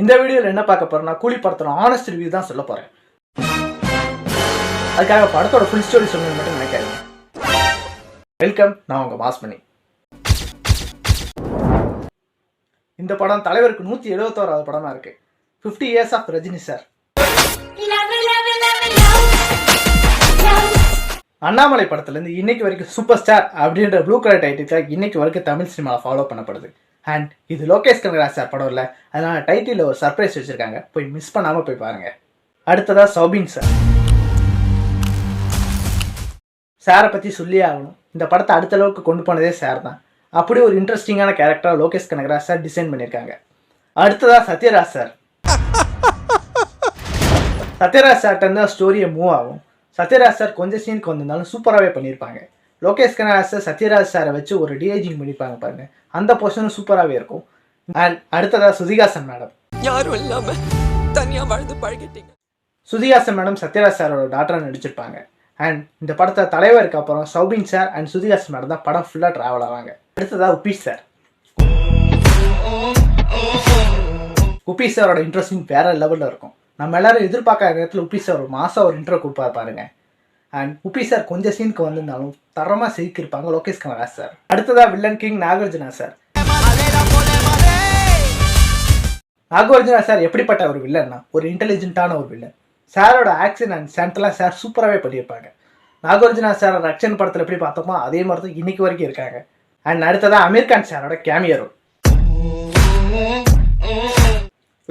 இந்த வீடியோவில் என்ன பார்க்க போறேன்னா கூலி படத்தோட ஆனஸ்ட் ரிவ்யூ தான் சொல்ல போறேன். அதுக்காக படத்தோட ஃபுல் ஸ்டோரி சொல்லணும்னு மட்டும் நினைக்காதீங்க. வெல்கம், நான் உங்க மாஸ்மணி. இந்த படம் தலைவருக்கு 171வது படமா இருக்கு. 50 years of Rajini sir. Annamalai படத்துல இருந்து இன்னைக்கு வரைக்கும் சூப்பர் ஸ்டார் அப்படின்ற ப்ளூ கலர் டைட்டில் இன்னைக்கு வரைக்கும் தமிழ் சினிமாவில் ஃபாலோ பண்ணப்படுது. அண்ட் இது லோகேஷ் கனகராஜ் சார் படம் இல்லை, அதனால டைட்டில் ஒரு சர்ப்ரைஸ் வச்சிருக்காங்க, போய் மிஸ் பண்ணாம போய் பாருங்க. அடுத்ததா சௌபின் சார். சாரை பத்தி சொல்லியே ஆகணும். இந்த படத்தை அடுத்த அளவுக்கு கொண்டு போனதே சார் தான். அப்படி ஒரு இன்ட்ரெஸ்டிங்கான character Lokesh Kanagaraj sir design பண்ணியிருக்காங்க. அடுத்ததா சத்யராஜ் சார். சத்யராஜ் சார்ட்ட இருந்தால் ஸ்டோரியை மூவ் ஆகும். சத்யராஜ் சார் கொஞ்சம் சீனுக்கு வந்திருந்தாலும் சூப்பராகவே பண்ணியிருப்பாங்க. லோகேஷ் கனகராஜ் சார் சத்யராஜ் சாரை வச்சு ஒரு டிஏஜிங் பண்ணியிருப்பாங்க பாருங்க, அந்த போர்ஷனும் சூப்பராகவே இருக்கும். அண்ட் அடுத்ததா சுதிகாசன் மேடம். யாரும் இல்லாம தனியா வாழ்ந்து பழகிட்டீங்க. சுதிகாசன் மேடம் சத்யராஜ் சாரோட டாக்டரா நடிச்சிருப்பாங்க. அண்ட் இந்த படத்தை தலைவருக்கு அப்புறம் Soubin sir and Suthikasan madam தான் படம் ஃபுல்லாக ட்ராவல் ஆவாங்க. அடுத்ததா உபீஷ் சார். உபீஷ் சாரோட இன்ட்ரெஸ்டிங் வேற லெவலில் இருக்கும். நம்ம எல்லாரும் எதிர்பார்க்காத நேரத்தில் உபீஷ் சார் ஒரு மாதம் ஒரு இன்ட்ரோ கொடுப்பாரு பாருங்க. அண்ட் உபீஷ் சார் கொஞ்சம் சீனுக்கு வந்திருந்தாலும் தரமாக செதுக்கியிருப்பாங்க லோகேஷ் கனகராஜ் சார். அடுத்ததா villain king Nagarjuna sir. Nagarjuna sir எப்படிப்பட்ட ஒரு வில்லன்னா ஒரு இன்டெலிஜென்ட்டான ஒரு வில்லன். சாரோட ஆக்ஷன் அண்ட் ஸ்டண்ட்லாம் சார் சூப்பராகவே பண்ணியிருப்பாங்க. நாகார்ஜுனா சார் ரக்ஷன் படத்தில் எப்படி பார்த்தோமோ அதே மாதிரி தான் இன்னைக்கு வரைக்கும் இருக்காங்க. அண்ட் அடுத்ததா அமீர் கான் சாரோட cameo role.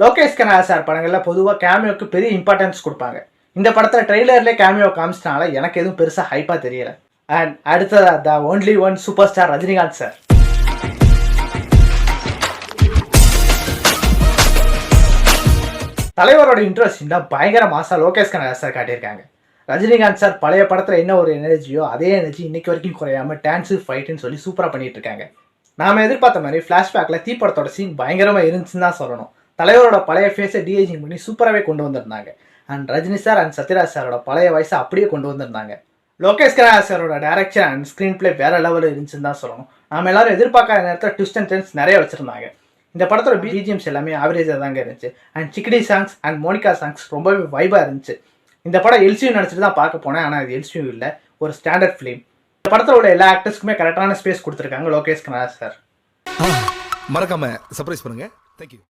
Lokesh Kanagaraj sir படங்களில் பொதுவாக கேமியோக்கு பெரிய இம்பார்ட்டன்ஸ் கொடுப்பாங்க. இந்த படத்தில் ட்ரெய்லர்லேயே கேமியோ காமிச்சினால எனக்கு எதுவும் பெருசாக ஹைப்பாக தெரியல. அண்ட் அடுத்ததா the only one super star Rajinikanth sir. தலைவரோட இன்ட்ரெஸ்டிங்காக பயங்கர மாசா லோகேஷ் கனகராஜ் சார் காட்டியிருக்காங்க. ரஜினிகாந்த் சார் பழைய படத்தில் என்ன ஒரு எனர்ஜியோ அதே எனர்ஜி இன்னைக்கு வரைக்கும் குறையாம டான்ஸு ஃபைட்டுன்னு சொல்லி சூப்பராக பண்ணிட்டு இருக்காங்க. நாம எதிர்பார்த்த மாதிரி ஃப்ளாஷ்பேக்கில் தீ படத்தோட சீன் பயங்கரமாக இருந்துச்சுன்னு தான் சொல்லணும். தலைவரோட பழைய ஃபேஸை டிஏஜிங் பண்ணி சூப்பராகவே கொண்டு வந்திருந்தாங்க. And Rajini sir and Sathyaraj சாரோட பழைய வயசை அப்படியே கொண்டு வந்திருந்தாங்க. லோகேஷ் கனகராஜ் சாரோட டைரக்ஷன் அண்ட் ஸ்க்ரீன் பிளே வேற லெவலில் இருந்துச்சுன்னு தான் சொல்லணும். நாம எல்லாரும் எதிர்பார்க்காத நேரத்தில் ட்விஸ்ட் அண்ட் டர்ன்ஸ் நிறைய வச்சிருந்தாங்க. இந்த படத்தோட பிஜிஎம்ஸ் எல்லாமே ஆவரேஜாக தாங்க இருந்துச்சு. அண்ட் சிக்கடி சாங்ஸ் அண்ட் மோனிகா சாங்ஸ் ரொம்பவே வைபாக இருந்துச்சு. இந்த படம் எல்சியூ நினச்சிட்டு தான் பார்க்க போனேன், ஆனால் அது எல்சியூ இல்லை, ஒரு ஸ்டாண்டர்ட் ஃபிலிம். இந்த படத்தில் உள்ள எல்லா ஆக்டர்ஸ்க்குமே கரெக்டான ஸ்பேஸ் கொடுத்துருக்காங்க லோகேஷ் கனகராஜ் சார். மறக்காம சர்ப்ரைஸ் பண்ணுங்க. தேங்க்யூ.